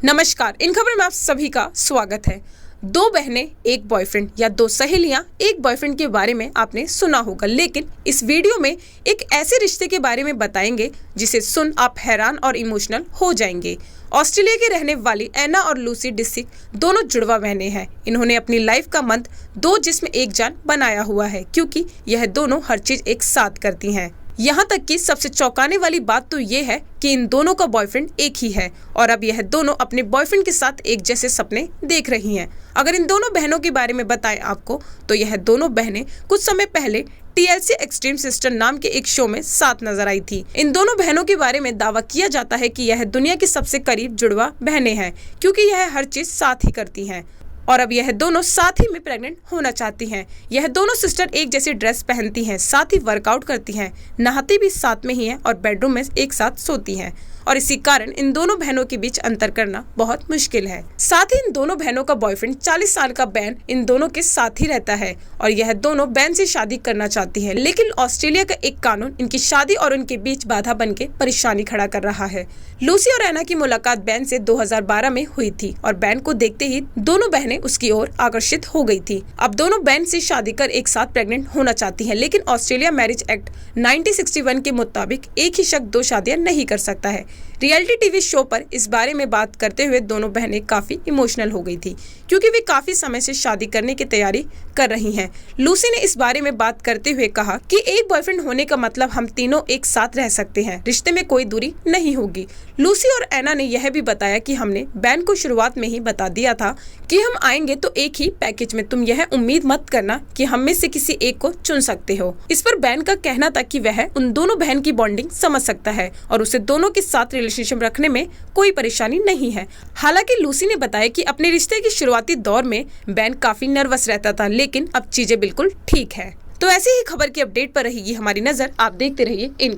नमस्कार। इन खबर में आप सभी का स्वागत है। दो बहनें एक बॉयफ्रेंड या दो सहेलियां एक बॉयफ्रेंड के बारे में आपने सुना होगा, लेकिन इस वीडियो में एक ऐसे रिश्ते के बारे में बताएंगे जिसे सुन आप हैरान और इमोशनल हो जाएंगे। ऑस्ट्रेलिया की रहने वाली एना और लूसी डिसिक दोनों जुड़वा बहनें हैं। इन्होंने अपनी लाइफ का मंत्र दो जिस्म एक जान बनाया हुआ है, क्योंकि यह दोनों हर चीज एक साथ करती हैं। यहाँ तक कि सबसे चौंकाने वाली बात तो ये है कि इन दोनों का बॉयफ्रेंड एक ही है और अब यह दोनों अपने बॉयफ्रेंड के साथ एक जैसे सपने देख रही हैं। अगर इन दोनों बहनों के बारे में बताएं आपको, तो यह दोनों बहनें कुछ समय पहले TLC एक्सट्रीम सिस्टर नाम के एक शो में साथ नजर आई थी। इन दोनों बहनों के बारे में दावा किया जाता है कि यह दुनिया की सबसे करीब जुड़वा बहनें हैं, क्योंकि यह हर चीज साथ ही करती हैं। और अब यह दोनों साथ ही में प्रेग्नेंट होना चाहती हैं। यह दोनों सिस्टर एक जैसी ड्रेस पहनती हैं, साथ ही वर्कआउट करती हैं, नहाती भी साथ में ही हैं और बेडरूम में एक साथ सोती हैं। और इसी कारण इन दोनों बहनों के बीच अंतर करना बहुत मुश्किल है। साथ ही इन दोनों बहनों का बॉयफ्रेंड 40 साल का बैन इन दोनों के साथ ही रहता है और यह दोनों बैन से शादी करना चाहती हैं, लेकिन ऑस्ट्रेलिया का एक कानून इनकी शादी और उनके बीच बाधा बन के परेशानी खड़ा कर रहा है। लूसी और एना की मुलाकात बैन से 2012 में हुई थी और बैन को देखते ही दोनों बहनें उसकी ओर आकर्षित हो गई थी। अब दोनों बैन से शादी कर एक साथ प्रेग्नेंट होना चाहती हैं, लेकिन ऑस्ट्रेलिया मैरिज एक्ट 1961 के मुताबिक एक ही शख्स दो शादियां नहीं कर सकता है। रियलिटी टीवी शो पर इस बारे में बात करते हुए दोनों बहनें काफी इमोशनल हो गई थी, क्योंकि वे काफी समय से शादी करने की तैयारी कर रही हैं। लूसी ने इस बारे में बात करते हुए कहा कि एक बॉयफ्रेंड होने का मतलब हम तीनों एक साथ रह सकते हैं, रिश्ते में कोई दूरी नहीं होगी। लूसी और एना ने यह भी बताया कि हमने बैन को शुरुआत में ही बता दिया था कि हम आएंगे तो एक ही पैकेज में, तुम यह उम्मीद मत करना कि हम में से किसी एक को चुन सकते हो। इस पर बैन का कहना था कि वह उन दोनों बहन की बॉन्डिंग समझ सकता है और उसे दोनों के साथ रिलेशनशिप रखने में कोई परेशानी नहीं है। हालांकि लूसी ने बताया कि अपने रिश्ते के शुरुआती दौर में बैन काफी नर्वस रहता था, लेकिन अब चीजें बिल्कुल ठीक है। तो ऐसी ही खबर की अपडेट पर रहेगी हमारी नजर। आप देखते रहिए इन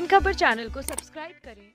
खबर चैनल को सब्सक्राइब करें।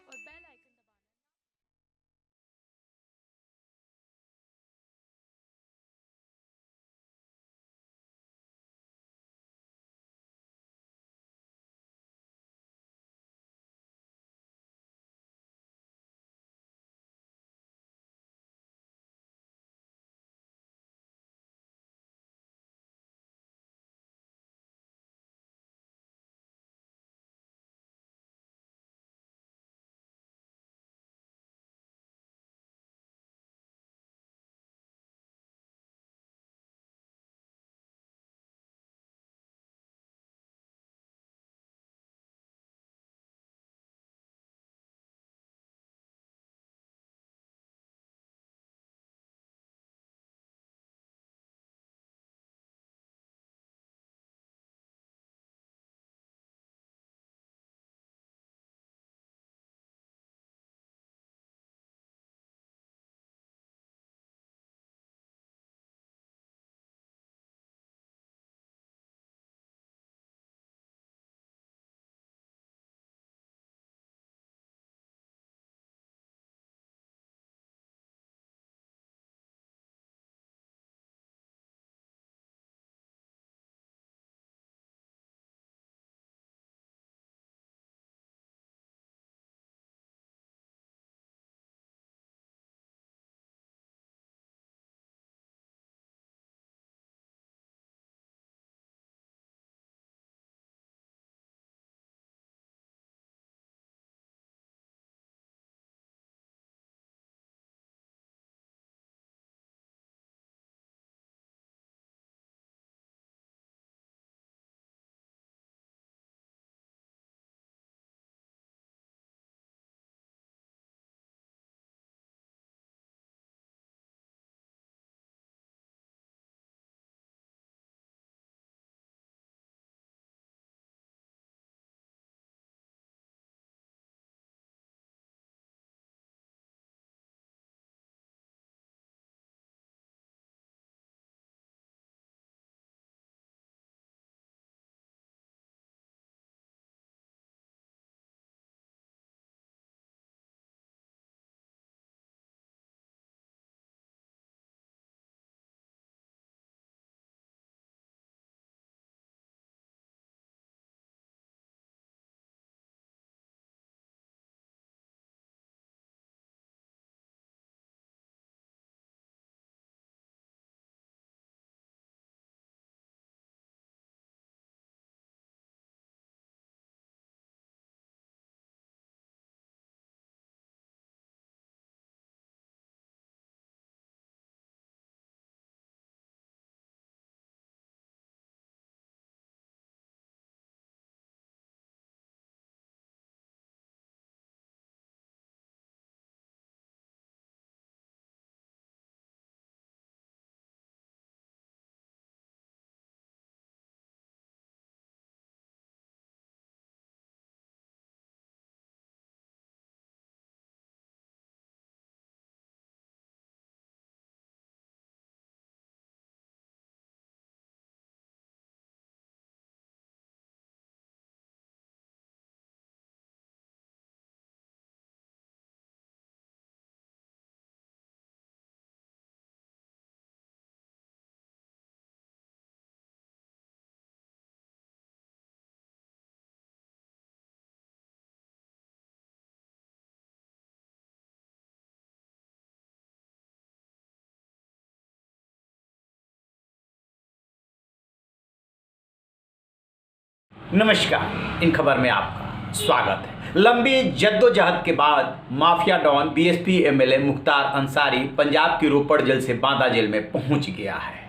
नमस्कार, इन खबर में आपका स्वागत है। लंबी जद्दोजहद के बाद mafia don BSP MLA Mukhtar Ansari Punjab की रोपड़ जेल से बांदा जेल में पहुंच गया है।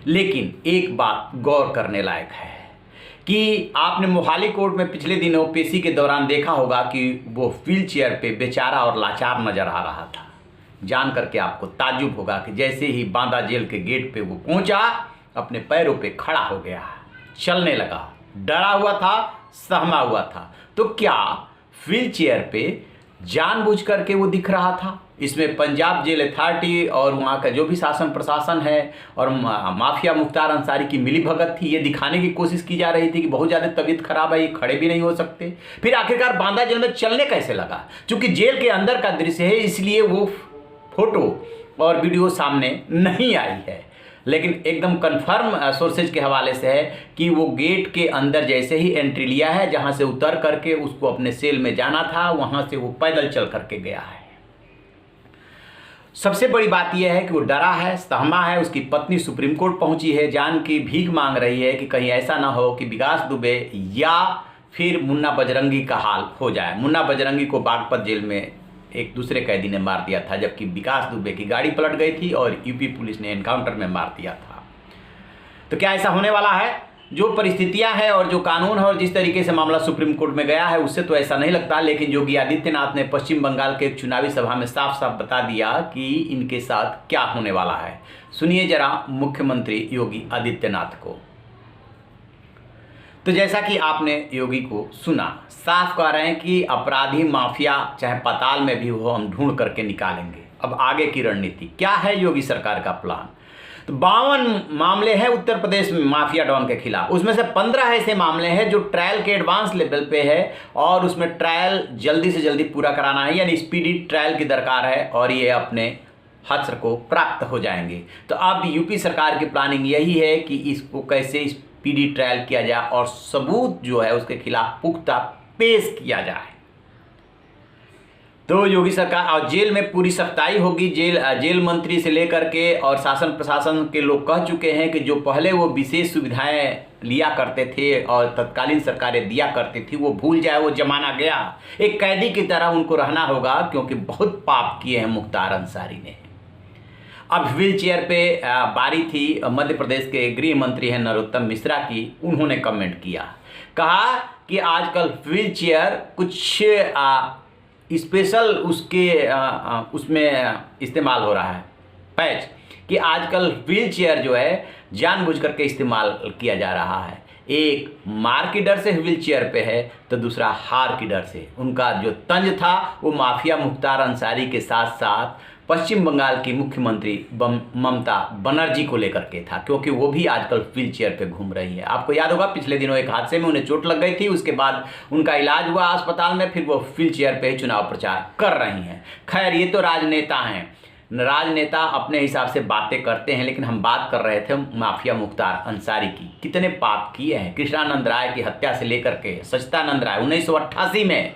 लेकिन एक बात गौर करने लायक है कि आपने मोहाली कोर्ट में पिछले दिनों पेशी के दौरान देखा होगा कि वो व्हील चेयर पे बेचारा और लाचार नजर आ रहा था। जान करके आपको ताज्जुब होगा कि जैसे ही बांदा जेल के गेट पे वो पहुंचा, अपने पैरों पे खड़ा हो गया, चलने लगा, डरा हुआ था, सहमा हुआ था। तो क्या व्हील चेयर पे जानबूझ करके वो दिख रहा था? इसमें पंजाब जेल अथॉरिटी और वहाँ का जो भी शासन प्रशासन है और माफिया मुख्तार अंसारी की मिलीभगत थी, ये दिखाने की कोशिश की जा रही थी कि बहुत ज़्यादा तबीयत खराब है, ये खड़े भी नहीं हो सकते। फिर आखिरकार बांदा जेल में चलने कैसे लगा? चूंकि जेल के अंदर का दृश्य है, इसलिए वो फोटो और वीडियो सामने नहीं आई है। लेकिन एकदम कंफर्म सोर्सेज के हवाले से है कि वो गेट के अंदर जैसे ही एंट्री लिया है, जहां से उतर करके उसको अपने सेल में जाना था, वहां से वो पैदल चल करके गया है। सबसे बड़ी बात यह है कि वो डरा है, सहमा है। उसकी पत्नी सुप्रीम कोर्ट पहुंची है, जान की भीख मांग रही है कि कहीं ऐसा ना हो कि विकास दुबे या फिर मुन्ना बजरंगी का हाल हो जाए। मुन्ना बजरंगी को बागपत जेल में एक दूसरे कैदी ने मार दिया था, जबकि विकास दुबे की गाड़ी पलट गई थी और यूपी पुलिस ने एनकाउंटर में मार दिया था। तो क्या ऐसा होने वाला है? जो परिस्थितियां हैं और जो कानून है और जिस तरीके से मामला सुप्रीम कोर्ट में गया है, उससे तो ऐसा नहीं लगता। लेकिन योगी आदित्यनाथ ने पश्चिम बंगाल के एक चुनावी सभा में साफ साफ बता दिया कि इनके साथ क्या होने वाला है। सुनिए जरा मुख्यमंत्री योगी आदित्यनाथ को। तो जैसा कि आपने योगी को सुना, साफ कह रहे हैं कि अपराधी माफिया चाहे पाताल में भी हो, हम ढूंढ करके निकालेंगे। अब आगे की रणनीति क्या है योगी सरकार का प्लान? तो 52 मामले हैं उत्तर प्रदेश में माफिया डॉन के खिलाफ। उसमें से 15 ऐसे मामले हैं जो ट्रायल के एडवांस लेवल पे है और उसमें ट्रायल जल्दी से जल्दी पूरा कराना है, यानी स्पीडी ट्रायल की दरकार है और ये अपने हश्र को प्राप्त हो जाएंगे। तो अब यूपी सरकार की प्लानिंग यही है कि इसको कैसे स्पीडी ट्रायल किया जाए और सबूत जो है उसके खिलाफ पुख्ता पेश किया जाए। तो योगी सरकार और जेल में पूरी सख्ताई होगी। जेल मंत्री से लेकर के और शासन प्रशासन के लोग कह चुके हैं कि जो पहले वो विशेष सुविधाएं लिया करते थे और तत्कालीन सरकारें दिया करती थी, वो भूल जाए, वो जमाना गया। एक कैदी की तरह उनको रहना होगा, क्योंकि बहुत पाप किए हैं मुख्तार अंसारी ने। अब व्हील चेयर पे बारी थी मध्य प्रदेश के गृह मंत्री हैं नरोत्तम मिश्रा की। उन्होंने कमेंट किया, कहा कि आजकल व्हील चेयर कुछ स्पेशल उसमें इस्तेमाल हो रहा है पैच, कि आजकल व्हील चेयर जो है जानबूझ करके इस्तेमाल किया जा रहा है। एक मार की डर से व्हील चेयर पे है तो दूसरा हार की डर से। उनका जो तंज था वो माफिया मुख्तार अंसारी के साथ साथ पश्चिम बंगाल की मुख्यमंत्री ममता बनर्जी को लेकर के था, क्योंकि वो भी आजकल व्हील चेयर पे घूम रही है। आपको याद होगा पिछले दिनों एक हादसे में उन्हें चोट लग गई थी, उसके बाद उनका इलाज हुआ अस्पताल में, फिर वो व्हील चेयर पे ही चुनाव प्रचार कर रही हैं। खैर, ये तो राजनेता हैं, राजनेता अपने हिसाब से बातें करते हैं, लेकिन हम बात कर रहे थे माफिया मुख्तार अंसारी की। कितने पाप किए हैं। कृष्णानंद राय की हत्या से लेकर के सच्चिदानंद राय 1988 में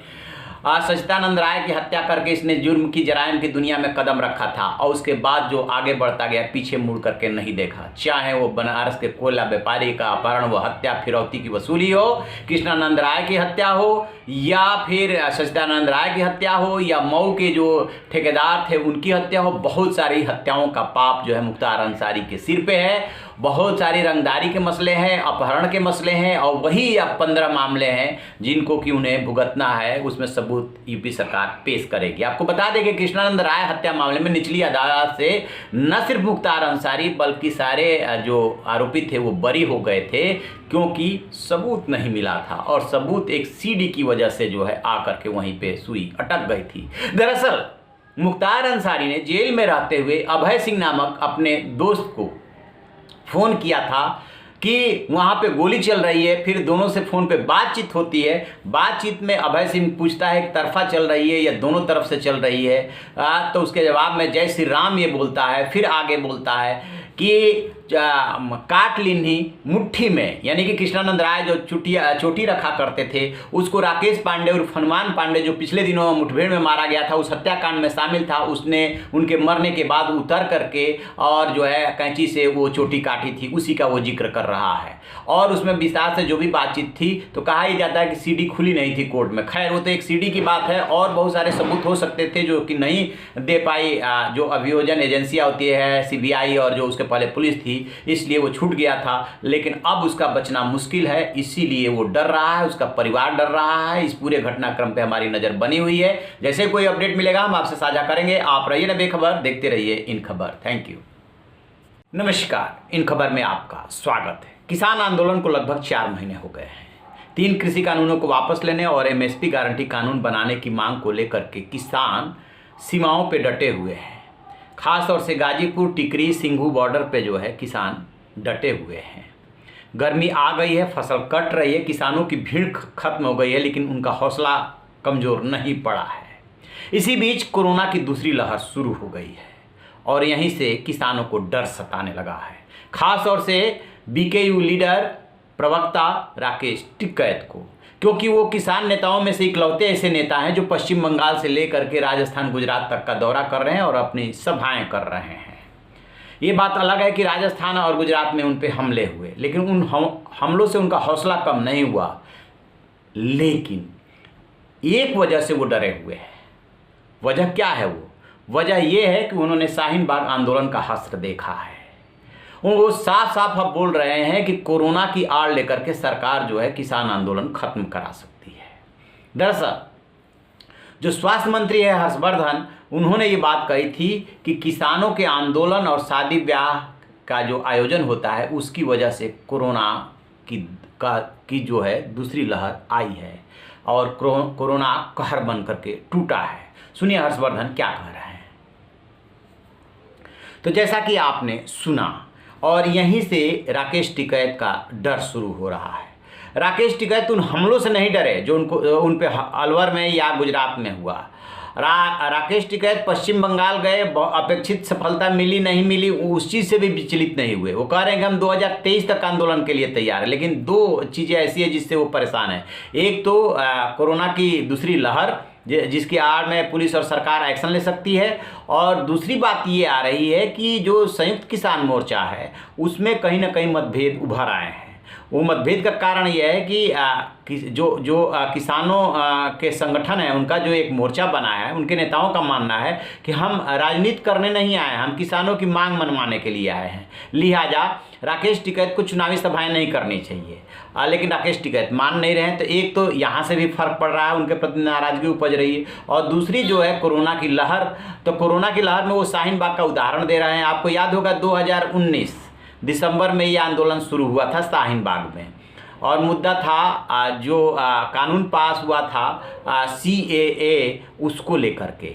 सच्चिदानंद राय की हत्या करके इसने जुर्म की जराइम की दुनिया में कदम रखा था और उसके बाद जो आगे बढ़ता गया, पीछे मुड़ करके नहीं देखा। चाहे वो बनारस के कोयला व्यापारी का अपहरण, वो हत्या फिरौती की वसूली हो, कृष्णानंद राय की हत्या हो, या फिर सच्चिदानंद राय की हत्या हो, या मऊ के जो ठेकेदार थे उनकी हत्या हो, बहुत सारी हत्याओं का पाप जो है मुख्तार अंसारी के सिर पे है। बहुत सारी रंगदारी के मसले हैं, अपहरण के मसले हैं और वही अब 15 मामले हैं जिनको कि उन्हें भुगतना है। उसमें सबूत यूपी सरकार पेश करेगी। आपको बता दें कि कृष्णानंद राय हत्या मामले में निचली अदालत से न सिर्फ मुख्तार अंसारी बल्कि सारे जो आरोपी थे वो बरी हो गए थे, क्योंकि सबूत नहीं मिला था और सबूत एक सीडी की वजह से जो है आकर के वहीं पे सुई अटक गई थी। दरअसल मुख्तार अंसारी ने जेल में रहते हुए अभय सिंह नामक अपने दोस्त को फ़ोन किया था कि वहाँ पे गोली चल रही है। फिर दोनों से फ़ोन पे बातचीत होती है। बातचीत में अभय सिंह पूछता है एक तरफा चल रही है या दोनों तरफ से चल रही है, तो उसके जवाब में जय श्री राम ये बोलता है। फिर आगे बोलता है कि काट लिन्ही मुट्ठी में, यानी कि कृष्णानंद राय जो चोटी रखा करते थे, उसको राकेश पांडे और हनुमान पांडे जो पिछले दिनों मुठभेड़ में मारा गया था, उस हत्याकांड में शामिल था, उसने उनके मरने के बाद उतर करके और जो है कैंची से वो चोटी काटी थी, उसी का वो जिक्र कर रहा है। और उसमें विस्तार से जो भी बातचीत थी तो कहा ही जाता है कि सीडी खुली नहीं थी कोर्ट में। खैर वो तो एक सीडी की बात है, और बहुत सारे सबूत हो सकते थे जो कि नहीं दे पाई जो अभियोजन एजेंसियां होती है, सीबीआई और जो उसके पहले पुलिस थी, इसलिए वो छूट गया था। लेकिन अब उसका बचना मुश्किल है, इसीलिए वो डर रहा है, उसका परिवार डर रहा है। इस पूरे घटनाक्रम पे हमारी नजर बनी हुई है। जैसे कोई अपडेट मिलेगा हम आपसे साझा करेंगे। आप रहिए ना बेखबर, देखते रहिए इन खबर। Thank you. नमस्कार, इन खबर में आपका स्वागत है। किसान आंदोलन को लगभग 4 महीने हो गए हैं। 3 कृषि कानूनों को वापस लेने और एमएसपी गारंटी कानून बनाने की मांग को लेकर के किसान सीमाओं पे डटे हुए हैं। खास तौर से गाजीपुर, टिकरी, सिंघू बॉर्डर पे जो है किसान डटे हुए हैं। गर्मी आ गई है, फसल कट रही है, किसानों की भीड़ खत्म हो गई है, लेकिन उनका हौसला कमज़ोर नहीं पड़ा है। इसी बीच कोरोना की दूसरी लहर शुरू हो गई है और यहीं से किसानों को डर सताने लगा है। खास तौर से बीकेयू लीडर प्रवक्ता राकेश टिकैत को, क्योंकि वो किसान नेताओं में से इकलौते ऐसे नेता हैं जो पश्चिम बंगाल से लेकर के राजस्थान, गुजरात तक का दौरा कर रहे हैं और अपनी सभाएं कर रहे हैं। ये बात अलग है कि राजस्थान और गुजरात में उन पे हमले हुए, लेकिन उन हमलों से उनका हौसला कम नहीं हुआ। लेकिन एक वजह से वो डरे हुए हैं। वजह क्या है? वजह यह है कि उन्होंने शाहीन बाग आंदोलन का हश्र देखा है। वो साफ साफ अब बोल रहे हैं कि कोरोना की आड़ लेकर के सरकार जो है किसान आंदोलन खत्म करा सकती है। दरअसल जो स्वास्थ्य मंत्री है हर्षवर्धन, उन्होंने ये बात कही थी कि किसानों के आंदोलन और शादी ब्याह का जो आयोजन होता है उसकी वजह से कोरोना की जो है दूसरी लहर आई है और कोरोना कहर बन करके टूटा है। सुनिए हर्षवर्धन क्या कह रहे हैं। तो जैसा कि आपने सुना, और यहीं से राकेश टिकैत का डर शुरू हो रहा है। राकेश टिकैत उन हमलों से नहीं डरे जो उन पे अलवर में या गुजरात में हुआ। राकेश टिकैत पश्चिम बंगाल गए, अपेक्षित सफलता मिली नहीं मिली उस चीज़ से भी विचलित नहीं हुए। वो कह रहे हैं कि हम 2023 तक आंदोलन के लिए तैयार है। लेकिन 2 चीज़ें ऐसी है जिससे वो परेशान है। एक तो कोरोना की दूसरी लहर जिसकी आड़ में पुलिस और सरकार एक्शन ले सकती है, और दूसरी बात ये आ रही है कि जो संयुक्त किसान मोर्चा है उसमें कहीं ना कहीं मतभेद उभर आए हैं। वो मतभेद का कारण यह है कि जो किसानों के संगठन है, उनका जो एक मोर्चा बना है, उनके नेताओं का मानना है कि हम राजनीति करने नहीं आए, हम किसानों की मांग मनवाने के लिए आए हैं। लिहाजा राकेश टिकैत को चुनावी सभाएं नहीं करनी चाहिए। लेकिन राकेश टिकैत मान नहीं रहे हैं। तो एक तो यहाँ से भी फर्क पड़ रहा है, उनके प्रति नाराजगी उपज रही है। और दूसरी जो है कोरोना की लहर, तो कोरोना की लहर में वो शाहीन बाग का उदाहरण दे रहे हैं। आपको याद होगा 2019 दिसंबर में ये आंदोलन शुरू हुआ था शाहीन बाग में, और मुद्दा था जो कानून पास हुआ था CAA, उसको लेकर के।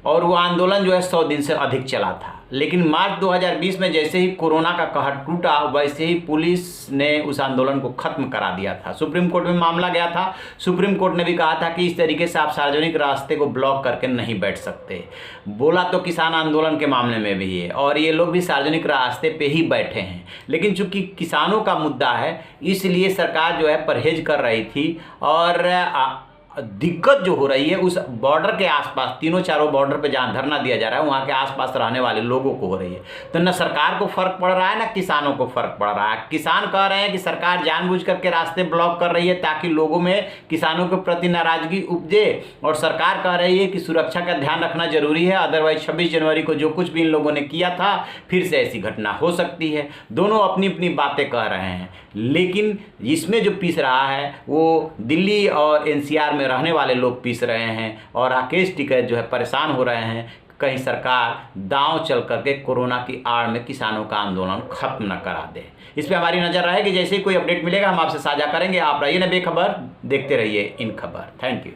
और वो आंदोलन जो है 100 दिन से अधिक चला था। लेकिन मार्च 2020 में जैसे ही कोरोना का कहर टूटा, वैसे ही पुलिस ने उस आंदोलन को खत्म करा दिया था। सुप्रीम कोर्ट में मामला गया था। सुप्रीम कोर्ट ने भी कहा था कि इस तरीके से आप सार्वजनिक रास्ते को ब्लॉक करके नहीं बैठ सकते। बोला तो किसान आंदोलन के मामले में भी है, और ये लोग भी सार्वजनिक रास्ते पे ही बैठे हैं। लेकिन चूंकि किसानों का मुद्दा है, इसलिए सरकार जो है परहेज कर रही थी। और दिक्कत जो हो रही है उस बॉर्डर के आसपास, 3-4 बॉर्डर पे जहाँ धरना दिया जा रहा है, वहाँ के आसपास रहने वाले लोगों को हो रही है। तो न सरकार को फर्क पड़ रहा है, न किसानों को फर्क पड़ रहा है। किसान कह रहे हैं कि सरकार जानबूझ करके रास्ते ब्लॉक कर रही है ताकि लोगों में किसानों के प्रति नाराजगी उपजे, और सरकार कह रही है कि सुरक्षा का ध्यान रखना जरूरी है, अदरवाइज 26 जनवरी को जो कुछ भी इन लोगों ने किया था फिर से ऐसी घटना हो सकती है। दोनों अपनी अपनी बातें कह रहे हैं, लेकिन इसमें जो पीस रहा है वो दिल्ली और NCR में रहने वाले लोग पीस रहे हैं, और राकेश टिकैत जो है परेशान हो रहे हैं कहीं सरकार दांव चल करके कोरोना की आड़ में किसानों का आंदोलन खत्म न करा दे। इस पे हमारी नजर रहेगी। जैसे ही कोई अपडेट मिलेगा हम आपसे साझा करेंगे। आप रहिए ना बेखबर, देखते रहिए इन खबर। Thank you.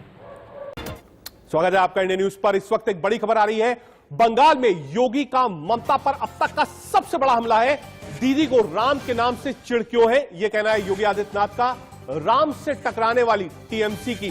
स्वागत है आपका इंडिया न्यूज पर। इस वक्त एक बड़ी खबर आ रही है। बंगाल में योगी का ममता पर अब तक का सबसे बड़ा हमला है। दीदी को राम के नाम से चिढ़ क्यों है, यह कहना है योगी आदित्यनाथ का। राम से टकराने वाली TMC की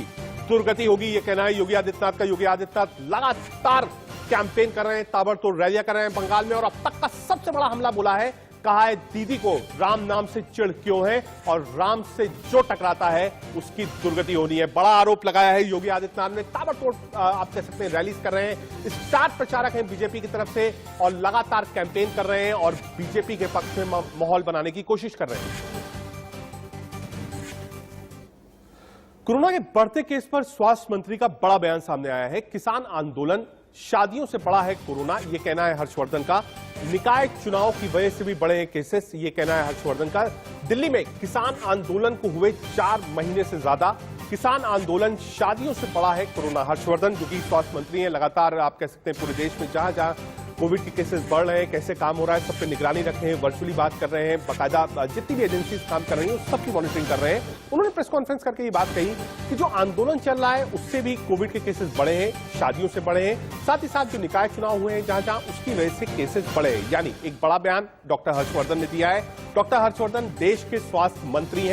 दुर्गति होगी, यह कहना है योगी आदित्यनाथ का। योगी आदित्यनाथ लगातार कैंपेन कर रहे हैं, ताबड़तोड़ रैलियां कर रहे हैं बंगाल में, और अब तक का सबसे बड़ा हमला बोला है कहा है दीदी को राम नाम से चिढ़ क्यों है और राम से जो टकराता है उसकी दुर्गति होनी है। बड़ा आरोप लगाया है योगी आदित्यनाथ ने। ताबड़तोड़ आप कह सकते हैं रैलीज कर रहे हैं, स्टार प्रचारक हैं बीजेपी की तरफ से और लगातार कैंपेन कर रहे हैं और बीजेपी के पक्ष में माहौल बनाने की कोशिश कर रहे हैं। कोरोना के बढ़ते केस पर स्वास्थ्य मंत्री का बड़ा बयान सामने आया है। किसान आंदोलन शादियों से बड़ा है कोरोना, यह कहना है हर्षवर्धन का। निकाय चुनाव की वजह से भी बढ़े हैं केसेस, यह कहना है हर्षवर्धन का। दिल्ली में किसान आंदोलन को हुए 4 महीने से ज्यादा। किसान आंदोलन शादियों से बड़ा है कोरोना। हर्षवर्धन जो कि स्वास्थ्य मंत्री हैं, लगातार आप कह सकते हैं पूरे देश में जहां जहां कोविड के केसेस बढ़ रहे हैं, कैसे काम हो रहा है, सब पे निगरानी रख रहे हैं, वर्चुअली बात कर रहे हैं, बाकायदा जितनी भी एजेंसीज काम कर रही हैं सबकी मॉनिटरिंग कर रहे हैं। उन्होंने प्रेस कॉन्फ्रेंस करके ये बात कही कि जो आंदोलन चल रहा है उससे भी कोविड के केसेस बढ़े हैं, शादियों से बढ़े हैं, साथ ही साथ जो निकाय चुनाव हुए हैं जहां जहां उसकी वजह से केसेस बढ़े हैं। यानी एक बड़ा बयान डॉक्टर हर्षवर्धन ने दिया है। डॉक्टर हर्षवर्धन देश के स्वास्थ्य मंत्री हैं।